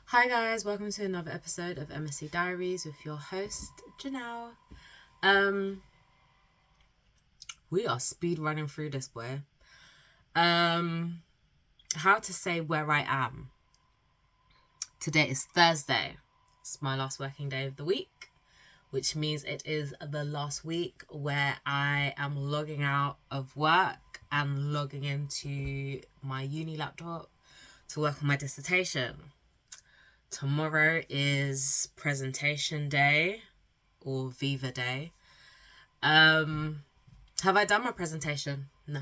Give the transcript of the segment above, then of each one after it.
Hi guys, welcome to another episode of MSc Diaries with your host Janelle. Um, we are speed running through this boy. Um, how to say where I am. Today is Thursday. It's my last working day of the week, which means it is the last week where I am logging out of work and logging into my uni laptop to work on my dissertation. Tomorrow is presentation day or Viva Day. Have I done my presentation? No,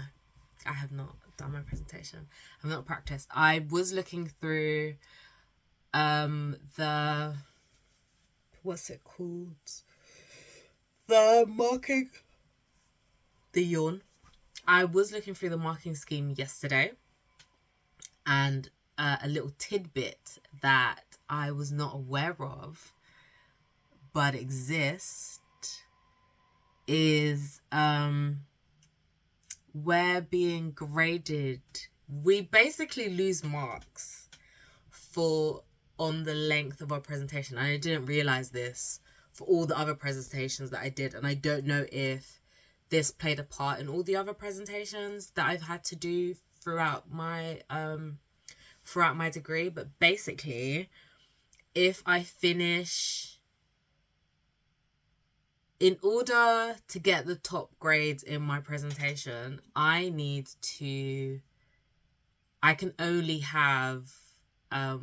I have not done my presentation. I've not practiced. I was looking through the what's it called? The marking the yawn. I was looking through the marking scheme yesterday, and a little tidbit that I was not aware of but exists is we're being graded. We basically lose marks for on the length of our presentation. And I didn't realize this for all the other presentations that I did, and I don't know if this played a part in all the other presentations that I've had to do throughout my degree. But basically, if I finish, in order to get the top grades in my presentation, I can only have, I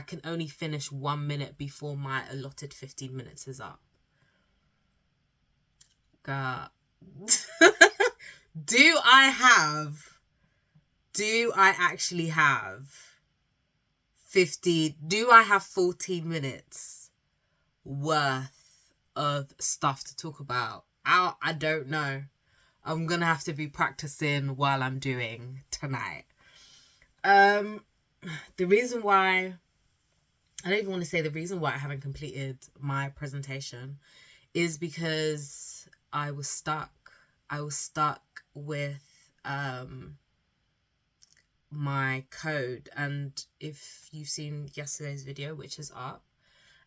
can only finish 1 minute before my allotted 15 minutes is up. God. Do I actually have 14 minutes worth of stuff to talk about? I don't know. I'm gonna have to be practicing while I'm doing tonight. The reason why I don't even want to say the reason why I haven't completed my presentation is because I was stuck. I was stuck with my code, and if you've seen yesterday's video, which is up,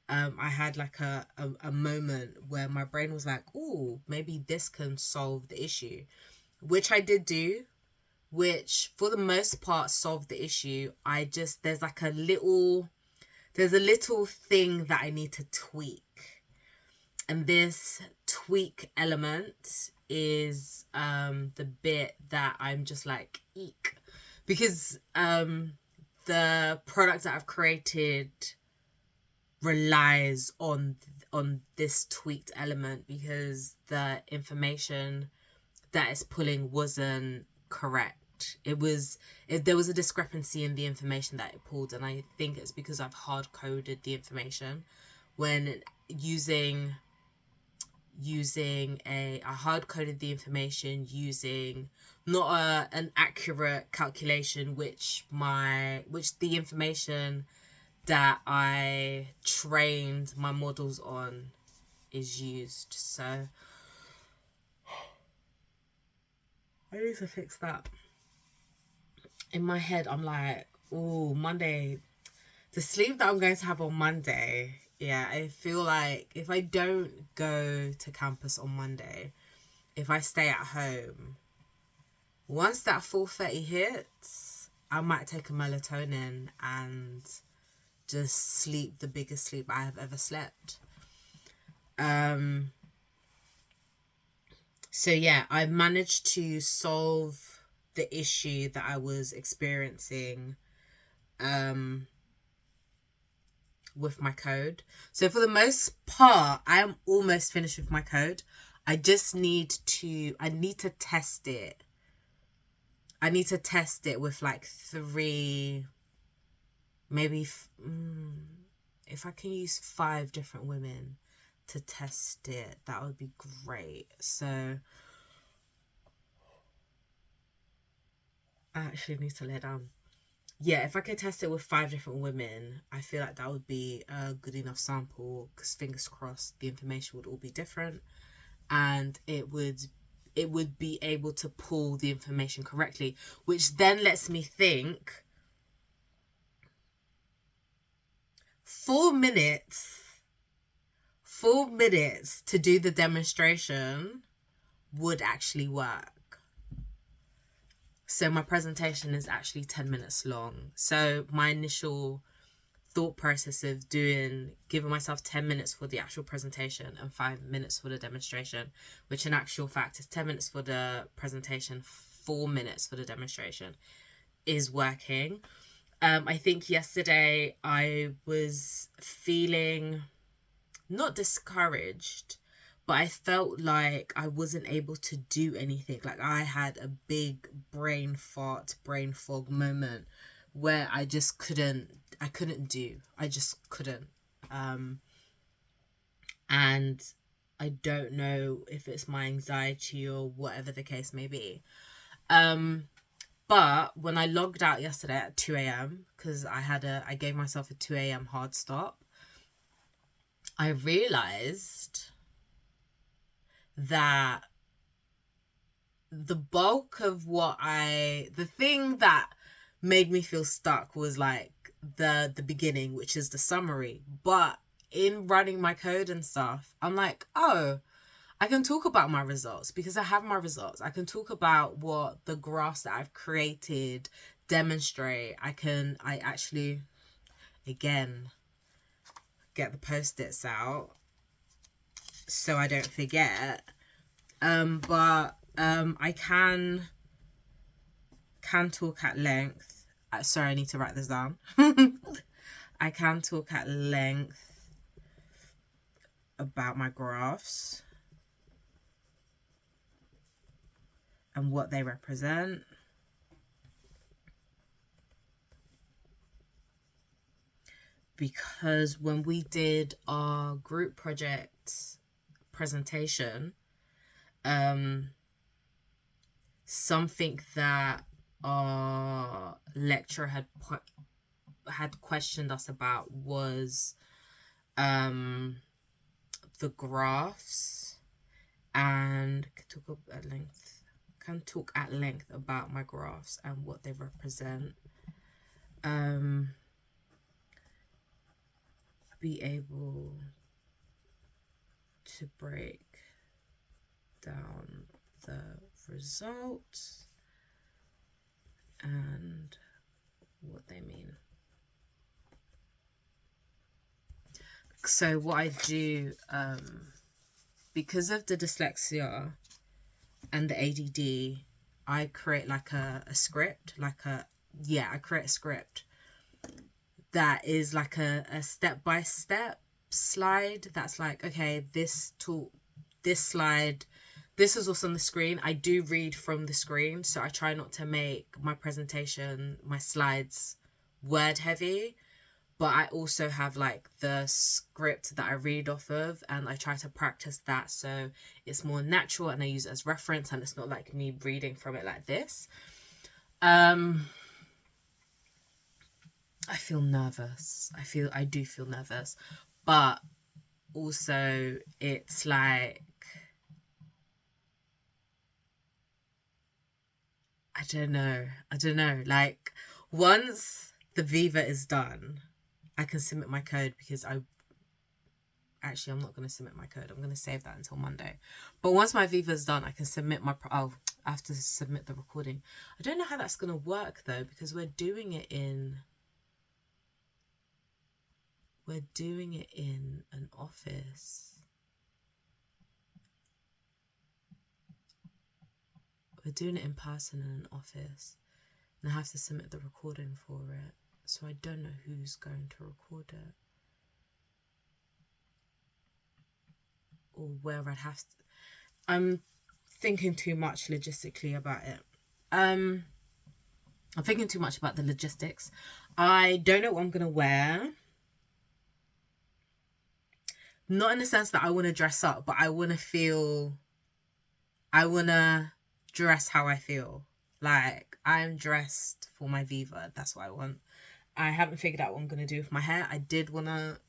I had like a moment where my brain was like, oh, maybe this can solve the issue, which I did do, which for the most part solved the issue. There's a little thing that I need to tweak. And this tweak element is the bit that I'm just like, eek. Because the product that I've created relies on this tweaked element, because the information that it's pulling wasn't correct. There was a discrepancy in the information that it pulled, and I think it's because I've hard coded the information when using I hard coded the information using not an accurate calculation, which the information that I trained my models on is used. So I need to fix that. In my head, I'm like, oh, Monday, the sleep that I'm going to have on Monday. Yeah, I feel like if I don't go to campus on Monday, if I stay at home, once that 4:30 hits, I might take a melatonin and just sleep the biggest sleep I have ever slept. So yeah, I managed to solve the issue that I was experiencing with my code. So for the most part, I am almost finished with my code. I need to test it. I need to test it with like 3, maybe if I can use 5 different women to test it, that would be great. So I actually need to lay down. Yeah, if I could test it with 5 different women, I feel like that would be a good enough sample, because fingers crossed the information would all be different, and it would be able to pull the information correctly, which then lets me think, 4 minutes, 4 minutes to do the demonstration would actually work. So my presentation is actually 10 minutes long. So my initial thought process of giving myself 10 minutes for the actual presentation and 5 minutes for the demonstration, which in actual fact is 10 minutes for the presentation, 4 minutes for the demonstration, is working. I think yesterday I was feeling not discouraged, but I felt like I wasn't able to do anything. Like I had a big brain fog moment where I just couldn't do. I just couldn't. And I don't know if it's my anxiety or whatever the case may be. But when I logged out yesterday at 2 a.m, because I gave myself a 2 a.m. hard stop, I realized that the bulk of the thing that made me feel stuck was like the beginning, which is the summary. But in running my code and stuff, I'm like, oh, I can talk about my results because I have my results. I can talk about what the graphs that I've created demonstrate. I actually, again, get the post-its out so I don't forget. But I can talk at length. Sorry, I need to write this down. I can talk at length about my graphs and what they represent. Because when we did our group project presentation, something that our lecturer had questioned us about was the graphs, and can talk at length about my graphs and what they represent. Be able to break down the results and what they mean. So what I do, because of the dyslexia and the ADD, I create like a script, I create a script that is like a step-by-step slide that's like, okay, this slide, this is what's on the screen. I do read from the screen, so I try not to make my presentation, my slides, word heavy, but I also have like the script that I read off of, and I try to practice that so it's more natural and I use it as reference and it's not like me reading from it like this. I feel nervous. I do feel nervous, but also it's like, I don't know. Like once the Viva is done, I can submit my code because I'm not going to submit my code. I'm going to save that until Monday. But once my Viva is done, I can submit I have to submit the recording. I don't know how that's going to work though, because we're doing it in an office. We're doing it in person in an office, and I have to submit the recording for it. So I don't know who's going to record it, or where I'd have to. I'm thinking too much logistically about it. I'm thinking too much about the logistics. I don't know what I'm gonna wear. Not in the sense that I want to dress up, but I want to dress how I feel. Like, I'm dressed for my Viva. That's what I want. I haven't figured out what I'm going to do with my hair. I did want to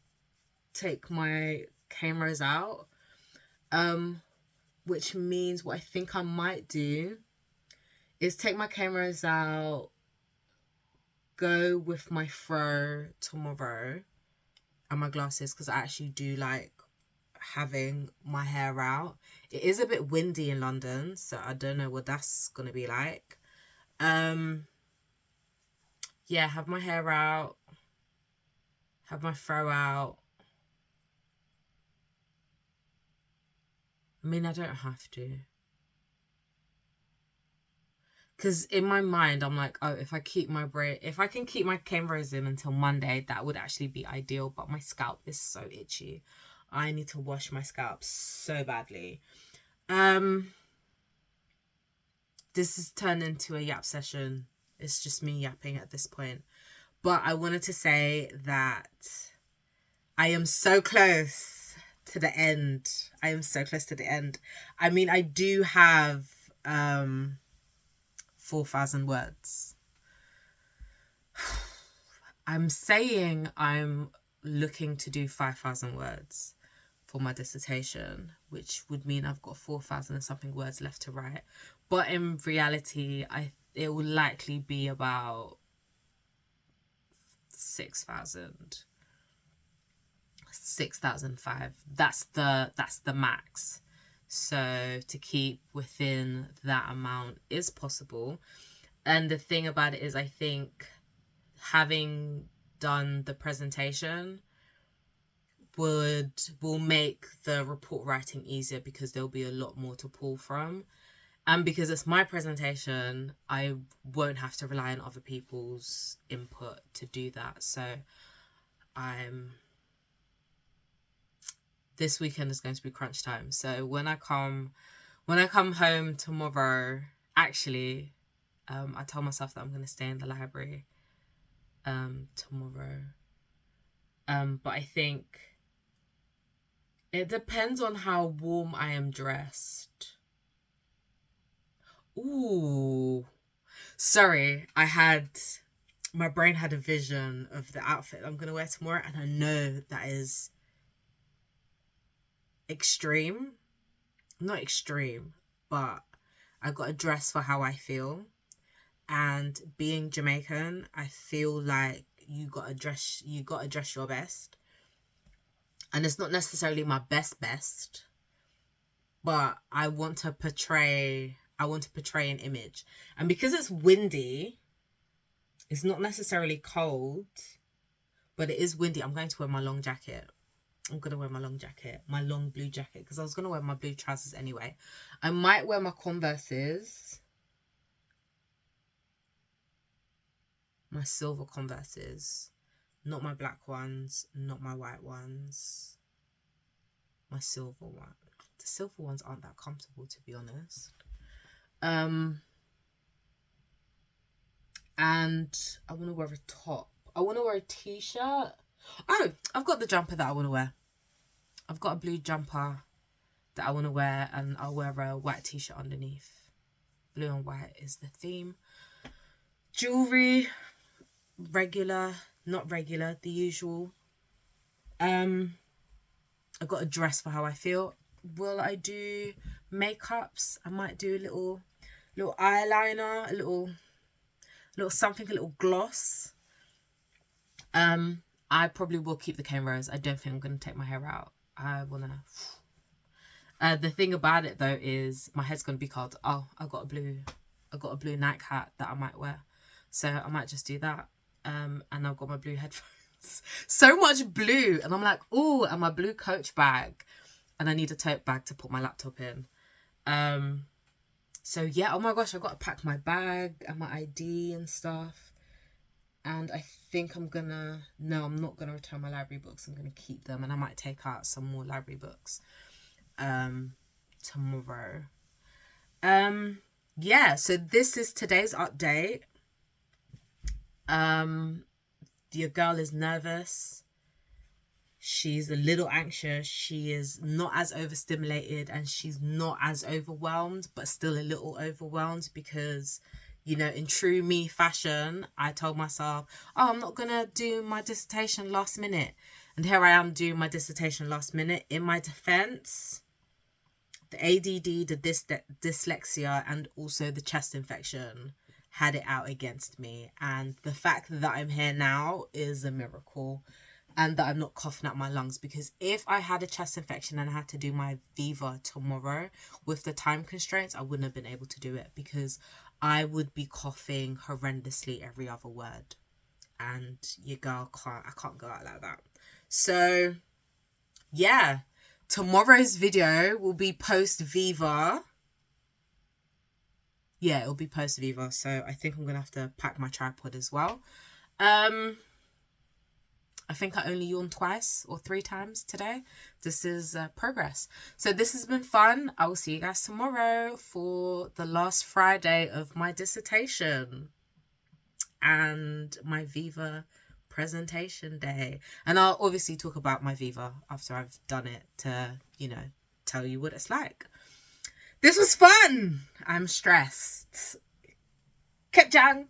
take my cameras out. Which means what I think I might do is take my cameras out, go with my fro tomorrow, and my glasses, because I actually do like having my hair out. It is a bit windy in London, so I don't know what that's gonna be like. Yeah, have my hair out, have my fro out. I mean, I don't have to. Because in my mind, I'm like, oh, if I can keep my cameras in until Monday, that would actually be ideal. But my scalp is so itchy. I need to wash my scalp so badly. This has turned into a yap session. It's just me yapping at this point. But I wanted to say that I am so close to the end. I am so close to the end. I mean, I do have 4,000 words. I'm saying I'm looking to do 5,000 words for my dissertation, which would mean I've got 4,000 and something words left to write. But in reality, it will likely be about 6,000. 6,005. That's the max. So to keep within that amount is possible. And the thing about it is, I think having done the presentation will make the report writing easier, because there'll be a lot more to pull from. And because it's my presentation, I won't have to rely on other people's input to do that. So this weekend is going to be crunch time. So when I come home tomorrow, actually, I told myself that I'm going to stay in the library tomorrow. But I think it depends on how warm I am dressed. Ooh. Sorry, my brain had a vision of the outfit I'm going to wear tomorrow, and I know that is extreme. Not extreme, but I got to dress for how I feel. And being Jamaican, I feel like you got to dress your best. And it's not necessarily my best, but I want to portray an image. And because it's windy, it's not necessarily cold, but it is windy. I'm going to wear my long jacket. My long blue jacket, because I was going to wear my blue trousers anyway. I might wear my Converses. My silver Converses. Not my black ones, not my white ones. My silver one. The silver ones aren't that comfortable, to be honest. And I want to wear a top. I want to wear a t-shirt. Oh, I've got the jumper that I want to wear. I've got a blue jumper that I want to wear, and I'll wear a white t-shirt underneath. Blue and white is the theme. Jewelry, regular, not regular, the usual. I got a dress for how I feel. Will I do makeups? I might do a little eyeliner, a little something, a little gloss. I probably will keep the cameras. I don't think I'm going to take my hair out. I want to... the thing about it, though, is my head's going to be cold. Oh, I got a blue Nike hat that I might wear. So I might just do that. And I've got my blue headphones. So much blue. And I'm like, oh, and my blue Coach bag. And I need a tote bag to put my laptop in. So yeah, oh my gosh, I've got to pack my bag and my ID and stuff. And I think I'm not gonna return my library books. I'm gonna keep them, and I might take out some more library books tomorrow. Yeah, so this is today's update. Your girl is nervous. She's a little anxious. She is not as overstimulated, and she's not as overwhelmed, but still a little overwhelmed because, you know, in true me fashion, I told myself, oh, I'm not going to do my dissertation last minute. And here I am doing my dissertation last minute. In my defense, the ADD, the dyslexia, and also the chest infection had it out against me. And the fact that I'm here now is a miracle. and that I'm not coughing out my lungs, because if I had a chest infection and I had to do my Viva tomorrow with the time constraints, I wouldn't have been able to do it because I would be coughing horrendously every other word, and your girl I can't go out like that. So yeah, tomorrow's video will be post Viva. Yeah, it'll be post Viva, so I think I'm gonna have to pack my tripod as well. I think I only yawned 2 or 3 times today. This is progress. So this has been fun. I will see you guys tomorrow for the last Friday of my dissertation and my Viva presentation day. And I'll obviously talk about my Viva after I've done it to, you know, tell you what it's like. This was fun. I'm stressed. Kepjang.